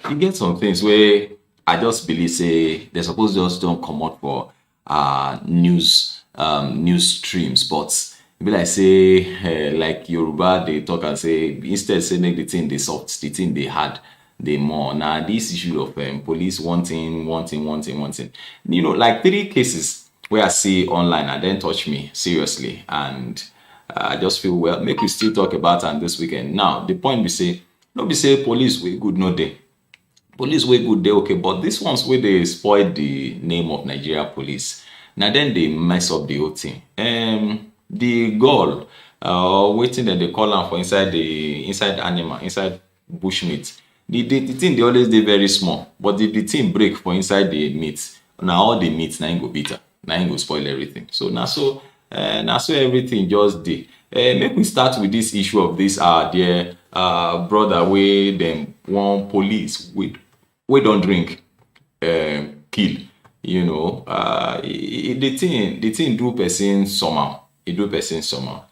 You get some things where I just believe say they're supposed to just don't come out for news streams, but e be like say like Yoruba they talk and say instead say make the thing they soft, the thing they hard, they more. Now this issue of police wanting, like 3 cases where I see online and then touch me seriously, and I just feel well make we still talk about am this weekend. Now the point be say no be say police we good no dey. Police wey good dey okay, but these ones wey dey spoil the name of Nigeria police, na then they mess up the whole thing. The goal, wetin dem dey call am for inside animal, inside bushmeat. The thing dey always dey very small, but if the thing break for inside the meat, na all the meat na im go bitter, na im go spoil everything. So na so everything just dey. Make we start with this issue of this dear brother wey dem wan police wey don drink kill. The thing do person somehow. E do person somehow.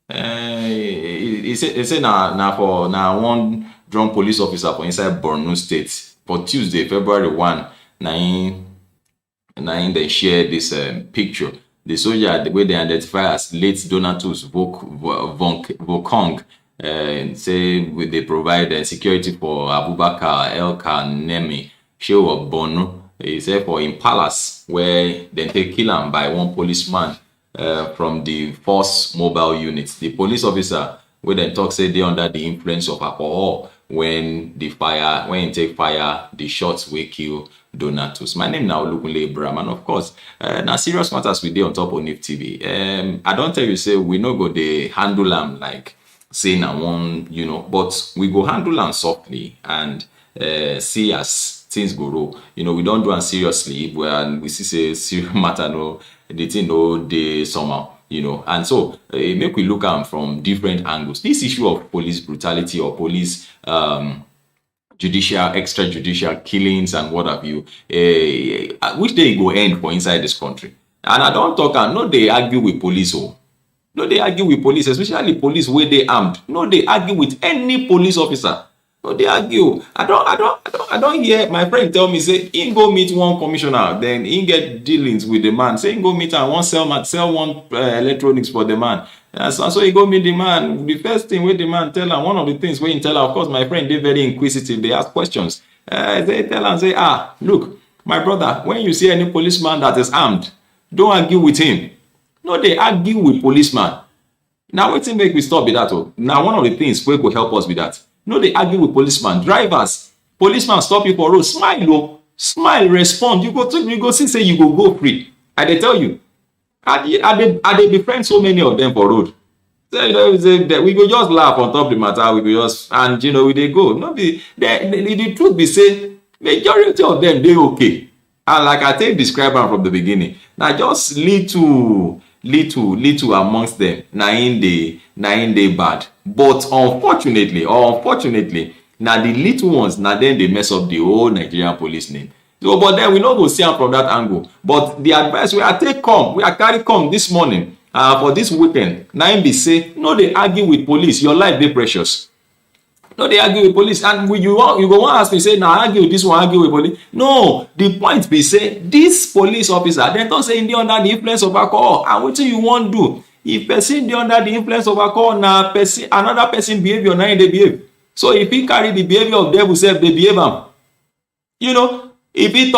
He say na one drunk police officer for inside Borno State for Tuesday, February 1, na im dey share this picture. The soldier wey they identify as late Donatus Vokong say they provide security for Abubakar El Kanemi, Shehu of Borno. He said for in palace where they take kill him by one policeman from the force mobile unit. The police officer where they talk say they under the influence of alcohol when he take fire the shots wey kill Donatus. My name now Olukunle Abraham, and of course na serious matters we dey on top ONIF TV. I don't tell you say we no go dey handle am like say na one, but we go handle am softly and see as things go roll. We don't do am seriously when we see say serious matter the thing no dey somehow. And so make we look am from different angles. This issue of police brutality or police extrajudicial killings and what have you, which day e go end for inside this country. And I don't talk am no dey argue with police no dey argue with police, especially police wey dey armed. No dey argue with any police officer. No dey argue. I don't hear my friend tell me say he go meet one commissioner, then he get dealings with the man. Say he go meet and sell one electronics for the man. So he go meet the man. The first thing wey the man tell am, one of the things wey he tell am, of course my friend dey very inquisitive, they ask questions. They tell am say, look, my brother, when you see any policeman that is armed, don't argue with him. No dey argue with policeman. Now wetin make we stop be that now one of the things wey go help us be that. No dey argue with policeman. Drivers, policeman stop you for road, smile, respond. You go see say you go free. I dey tell you. I dey befriend so many of them for road. So, we go just laugh on top the matter. We go just and we dey go. No be the truth be say majority of them dey okay. And like I take describe am from the beginning, na just little amongst them na im dey bad. But unfortunately, na the little ones na then they mess up the whole Nigerian police name. So, but then we no go see am from that angle. But the advice we carry come this morning for this weekend, na im be say no dey argue with police. Your life dey precious. No dey argue with police. And you go wan ask me say na argue with this one, argue with police. No, the point be say this police officer dem talk say im dey under the influence of alcohol, and wetin you wan do? If person dey under the influence of alcohol, na another person behavior na im dey behave. So if he carry the behavior of devil self, dey behave am. If he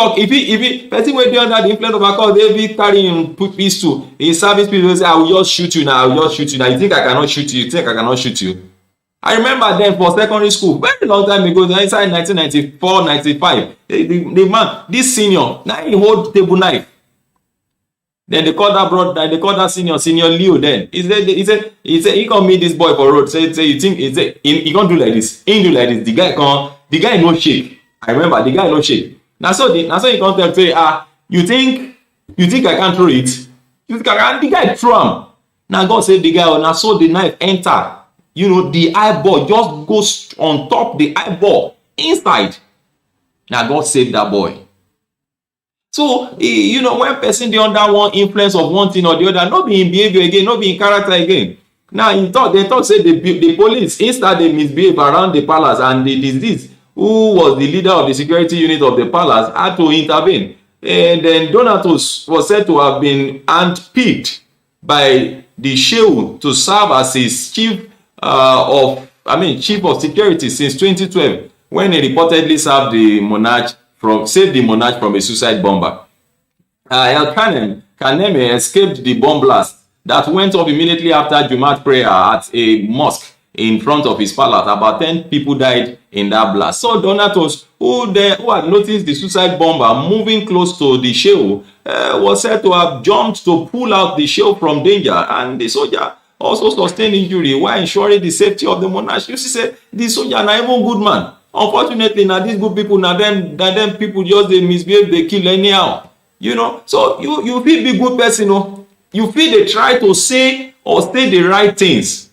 person wey dey under the influence of alcohol, dey be carry him pistol, him service pistol, say I will just shoot you now. You think I cannot shoot you? I remember then for secondary school, very long time ago, inside 1994, 95, the man, this senior, now he hold table knife. Then they call that senior Leo. Then he said he come meet this boy for road. Say you think he can't do like this. He do like this. The guy no shake. I remember the guy no shake. Now so he come tell say you think I can't throw it? The guy throw him. Now God save the guy. Now so the knife enter. The eyeball just goes on top the eyeball inside. Now God save that boy. So, when person dey under one influence of one thing or the other, no be in behavior again, no be in character again. Now, they talk say the police, instead they misbehave around the palace and the disease who was the leader of the security unit of the palace, had to intervene. And then Donatus was said to have been handpicked by the Shehu to serve as his chief of security since 2012, when he reportedly saved the monarch from a suicide bomber. El Kaneme escaped the bomb blast that went off immediately after Jumat prayer at a mosque in front of his palace. About 10 people died in that blast. So Donatus, who had noticed the suicide bomber moving close to the Shehu, was said to have jumped to pull out the Shehu from danger, and the soldier also sustained injury while ensuring the safety of the monarch. You see, say the soldier na even good man. Unfortunately, now these good people, now them people just they misbehave, they kill anyhow. You know, so you feel be good person, you know. You feel they try to say or say the right things.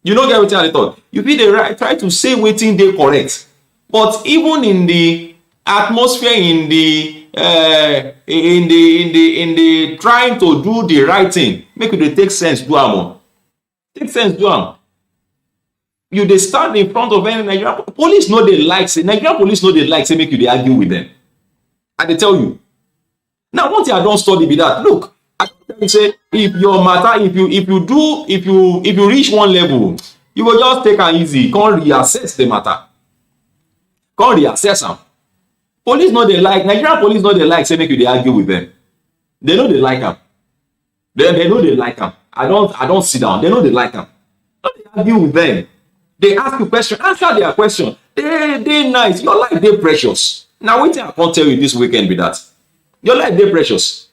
You don't get what I thought. You feel they try to say wetin dey correct. But even in the atmosphere, in the trying to do the right thing, make it take sense do am. Take sense do am. You dey stand in front of any Nigerian police, no dey like say Nigerian police no dey like say make you dey argue with them. I dey tell you. Now, one thing I don't study be that. Look, I tell you say if your matter, if you reach one level, you will just take am easy, come reassess the matter. Come reassess am. Police no dey like, Nigerian police no dey like say make you dey argue with them. They know they like am. They know they like am. I don't sit down. They know they like am. Don't dey argue with them. They ask you question, answer their question. They nice. Your life dey precious. Now wetin I can't tell you this weekend be that. Your life dey precious.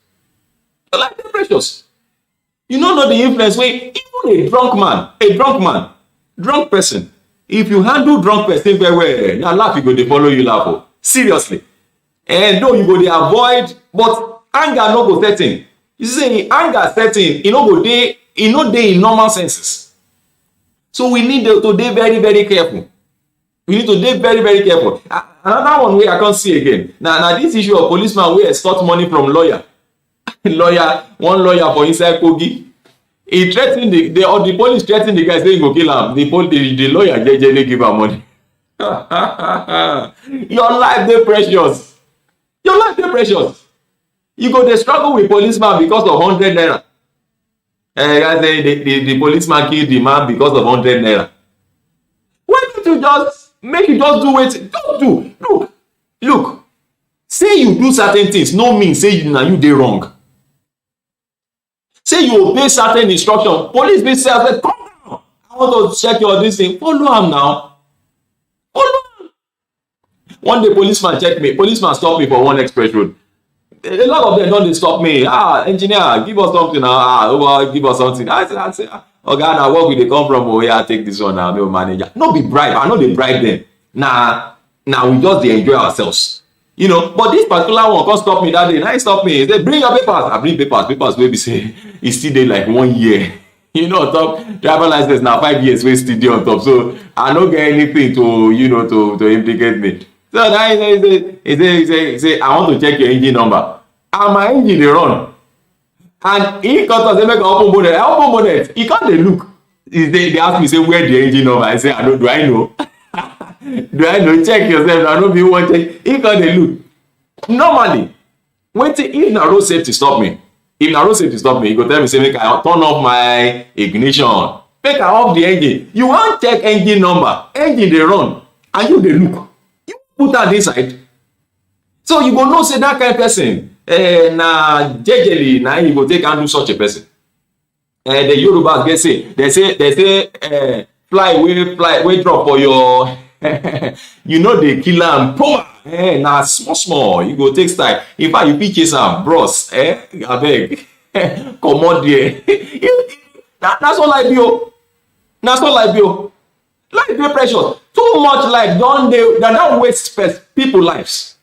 Your life dey precious. You don't know the influence wey even a drunk person, if you handle drunk person very well, na laugh you go dey follow you laugh. Oh. Seriously. And though you go dey avoid, but anger no go set in. You see, anger set in, e no dey in normal senses. So we need to dey very, very careful. We need to dey very, very careful. Another one wey I can't see again. Now this issue of policeman wey extort money from lawyer. One lawyer for inside Kogi. He threatened the police threatened the guy saying he go kill him. The lawyer jejely give am money. Your life dey precious. Your life dey precious. You go dey struggle with policeman because of 100 naira. Guys say the policeman killed the man because of 100 naira. Why don't you just make you just do wetin? Don't do. Look. Say you do certain things, no mean say you dey wrong. Say you obey certain instruction. Police be say, come down. I want to check your this thing. Follow am now. Follow am. One day policeman stop me for one express road. A lot of them don't dey stop me. Engineer, give us something now. Give us something. I say, okay, now where we dey come from? Oh yeah, take this one now, no manager. No be bribe. I know they bribe them. Now we just dey enjoy ourselves. You know, but this particular one can't stop me that day. Now he stop me. He said, bring your papers. I bring papers wey be say e still dey like 1 year. You know, on top driver license now 5 years wey still dey on top. So I don't get anything to implicate me. So now he say I want to check your engine number. And my engine dey run. And he come to say make I open bonnet. I open bonnet. He come dey look. They ask me say where the engine number. I say I know. Do I know? Do I know? Check yourself. I don't be one check. He can't dey look. Normally, if na road safety stop me, he go tell me say make I turn off my ignition, make I off the engine. You want check engine number, engine dey run, and you dey look. You put that inside, so you go know say that kind of person na jejely na you go take handle such a person. The Yorubas get say they say fly wey drop for your you know they kill am power na small you go take style. In fact you fit chase am bros abeg comot there. That's all life be o. That's all life be o. Life dey precious. Too much life don waste people lives.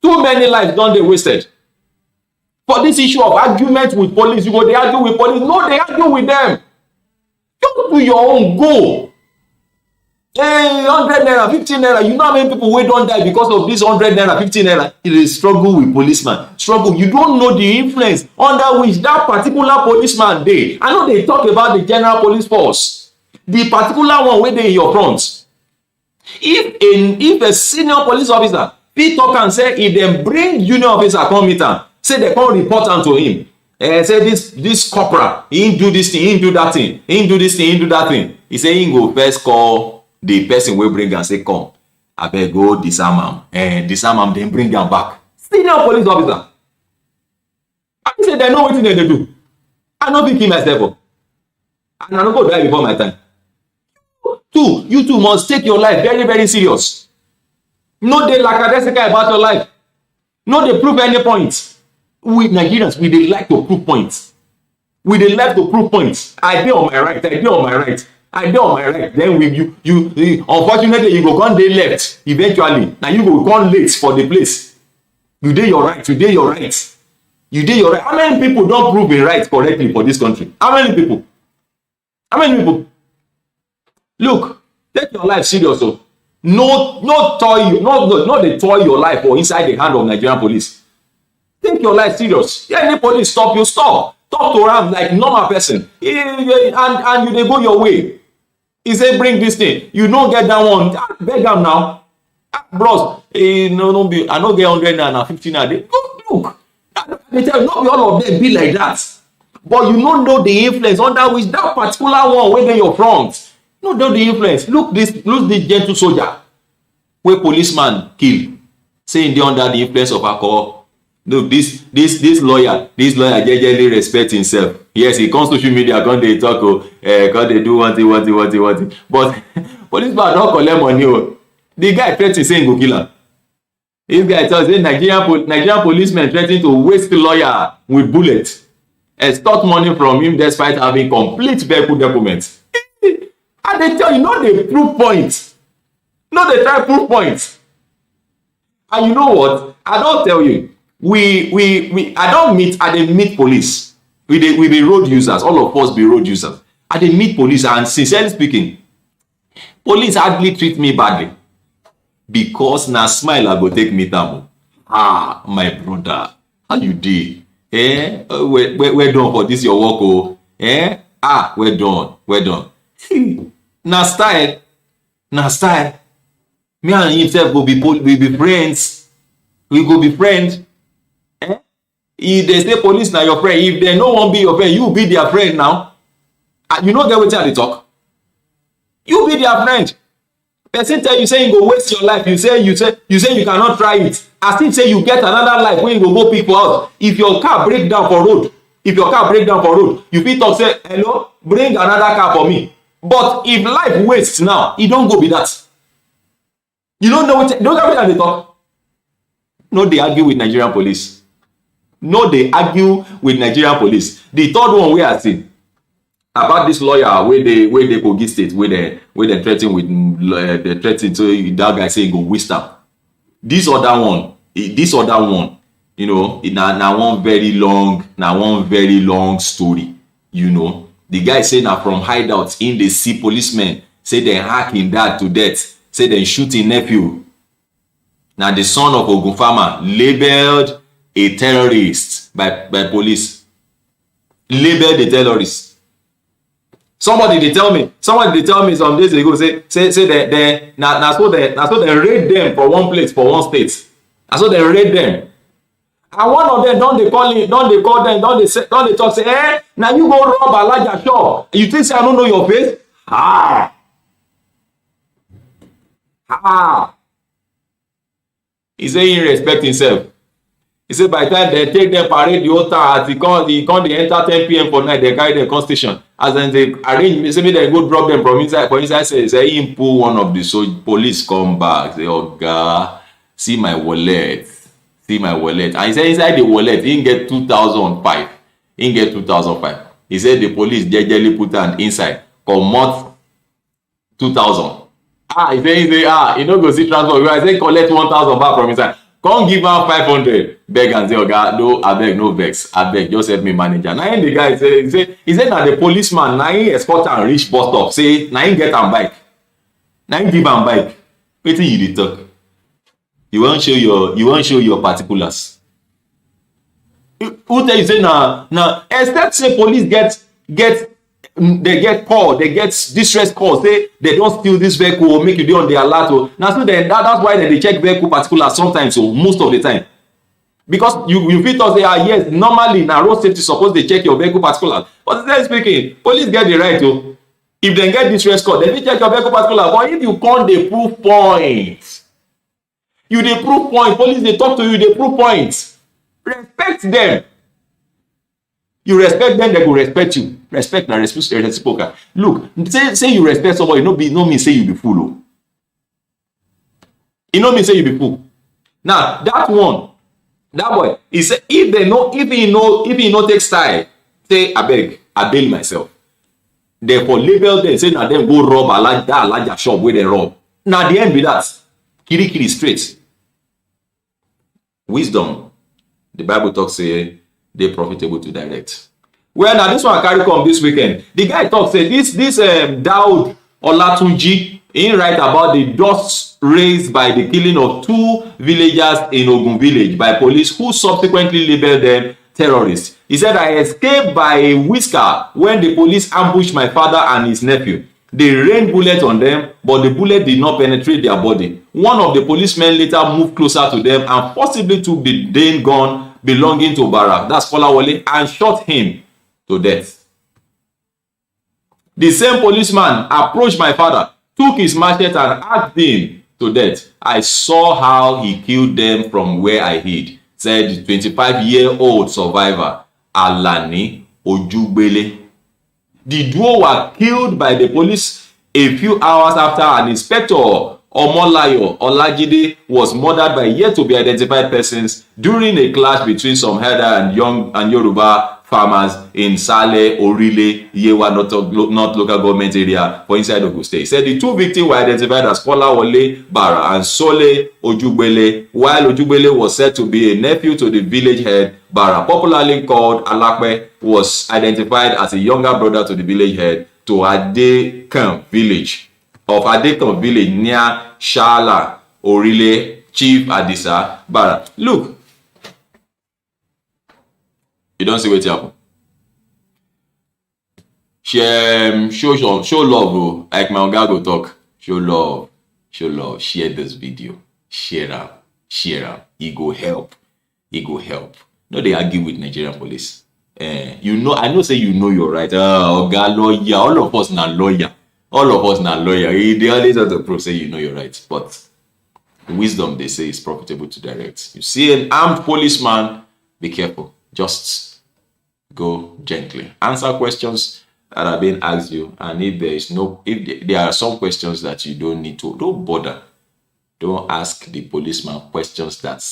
Too many lives don dey wasted for this issue of argument with police. You go dey argue with police. No, dey argue with them. Just do your own. Go. 100 naira, 15 naira. You know how many people wey don die because of this 100 naira, 15 naira? It is struggle with policeman. Struggle. You don't know the influence under which that particular policeman dey. I know they talk about the general police force. The particular one wey dey in your front. If a senior police officer fit talk am say if dem bring junior officer come meet am, say dem come report am to him, say this corporal him do this thing, him do that thing, him do this thing, him do that thing, he say him go first call the person wey bring am, say come abeg go disarm am, disarm am, then bring am back. Senior police officer. I say dem know wetin dem dey do. I no fit kill myself o, and I no go die before my time. Two, you too must take your life very very serious. No dey lackadaisical about your life. No dey prove any point. We Nigerians, we dey like to prove points. We dey like to prove points. I dey on my right, I dey on my right, I dey on my right. Then you unfortunately you go come dey left eventually. Na you go come late for the place. You dey your right, you dey your right. You dey your right. How many people don prove a right correctly for this country? How many people? How many people? Look, take your life serious. So no dey toy your life for inside the hand of Nigerian police. Take your life serious. Yeah, any police stop you, stop. Talk to am like normal person. And you dey go your way. He say bring this thing. You no get that one. Beg am now. Bros, no be. I no get 100 naira, 50 naira. Look, they tell you not be all of them be like that. But you no know the influence under which that particular one wey dey your front. No know the influence. Look this gentle soldier wey policeman kill, say he dey under the influence of alcohol. Look, this lawyer jejely respect himself. Yes, he comes social media, come dey talk, come dey do one thing. But policeman don collect money o. The guy threa ten say he go kill am. This guy tell say Nigerian policemen threa ten to waste lawyer with bullet, extort money from him despite having complete vehicle documents. And they tell you, no dey prove points. No dey try prove points. And you know what? I don tell you, I dey meet police. We be road users. All of us be road users. I dey meet police, and sincerely speaking, police hardly treat me badly because na smile I go take meet am. My brother, how you dey? Well done for this your work o. Well done. Na style. Me and himself go be friends. We go be friends. If they say police na your friend, if they no wan be your friend, you be their friend now. You no get wetin I dey talk. You be their friend. Person tell you say you go waste your life. You say you cannot try it. As if say you get another life wey you go pick for house. If your car break down for road, you fit talk say hello, bring another car for me. But if life waste now, e don go be that. You don't know wetin I dey talk. No dey argue with Nigerian police. No dey argue with Nigerian police. The third one wey I see about this lawyer wey dey Kogi State, wey dem threa ten with the threa ten to that guy say he go waste am. This other one, you know, na one very long story. You know, the guy say na from hideout in dey see policemen say dem hack him dad to death, say dem shoot him nephew. Na the son of Ogun farmer labelled a terrorist by police. Labelled a terrorist. Somebody dey tell me some days ago say they na so they raid them for one place, for one state. Na so they raid them. And one of them don dey call them, don dey talk say, na you go rob Alaja shop. You think say I no know your face? He say he respect himself. He say by the time they take them parade the whole town, as he come dey enter 10 p.m. for night, they carry them come station. As then they arrange, say make dem go drop them from inside. For inside say him pull one of the police come back. Say, oga, see my wallet. And he say inside the wallet, he get 2,005. He said the police jejely put hand inside, comot 2,000. He say, he no go see transport. I say collect 1,000 back from inside. Come give am 500. Beg and say, oga, no, abeg, no vex. Abeg, just help me manage am. Na him the guy say, he say na the policeman, na him escort am reach bus stop. Say, na him get am bike. Na him give am bike. Wetin you dey talk? You wan show your particulars. Who tell you say na except say police get they get call, they get distress call, say they don't steal this vehicle or make you dey on the alert. Oh. Now so then that's why they check vehicle particulars sometimes, so most of the time. Because you fit talk say, yes, normally na road safety suppose dey check your vehicle particulars. But sincerely speaking, police get the right to. If dem get distress call, dem fit check your vehicle particulars. But if you come dey prove point, you dey prove point, police dey talk to you, dey prove point. Respect dem. You respect them, they go respect you. Respect na reciprocal. Look, say you respect somebody, no mean say you be fool. Oh. It no mean say you be fool. Now that boy, he say if he no take style, say abeg, I bail myself. Therefore label them, say na them go rob that alaja shop where they rob. Now the end be that. Kiri straight. Wisdom. The Bible talks say they profitable to direct. Well, now this one carry come this weekend. The guy talk say this Daud Olatunji, he write about the dust raised by the killing of 2 villagers in Ogun village by police who subsequently labeled them terrorists. He said, I escaped by a whisker when the police ambushed my father and his nephew. They rained bullets on them, but the bullet did not penetrate their body. One of the policemen later moved closer to them and forcibly took the Dane gun belonging to Barak, that's Kolawole, and shot him to death. The same policeman approached my father, took his machete and hacked him to death. I saw how he killed them from where I hid, said the 25-year-old survivor, Alani Ojugbele. The duo were killed by the police a few hours after an inspector Omolayo Olajide was murdered by yet to be identified persons during a clash between some herder and Yoruba farmers in Sale, Orile, Yewa North local government area for inside Ogun State. He said the 2 victims were identified as Kolawole Bara and Sole Ojugbele, while Ojugbele was said to be a nephew to the village head. Bara, popularly called Alakwe, was identified as a younger brother to the village head to Adekan village. Of Adekan village near Shala, Orile, Chief Adisa, Bara. Look, you don't see what happen. Show love, bro. Like my oga go talk. Show love. Share this video. Share am. It go help. No, they argue with Nigerian police. I know say you know you're right. Oga lawyer. All of us na lawyer. They always have to prove say you know you're right. But wisdom, they say, is profitable to direct. You see an armed policeman, be careful. Just go gently. Answer questions that are being asked you. And if there are some questions that you don't need to, don't bother. Don't ask the policeman questions that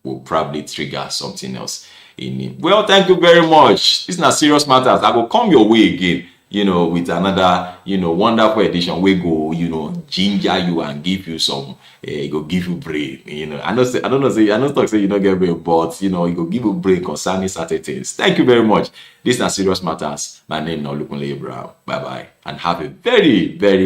will probably trigger something else in him. Well, thank you very much. This is not serious matters. I will come your way again, with another, wonderful edition. We go, ginger you and give you some, go give you brain. I don't talk say you don't get brain, but it go give you brain concerning certain things. Thank you very much. This is not serious matters. My name is Olukunle Brown. Bye bye, and have a very, very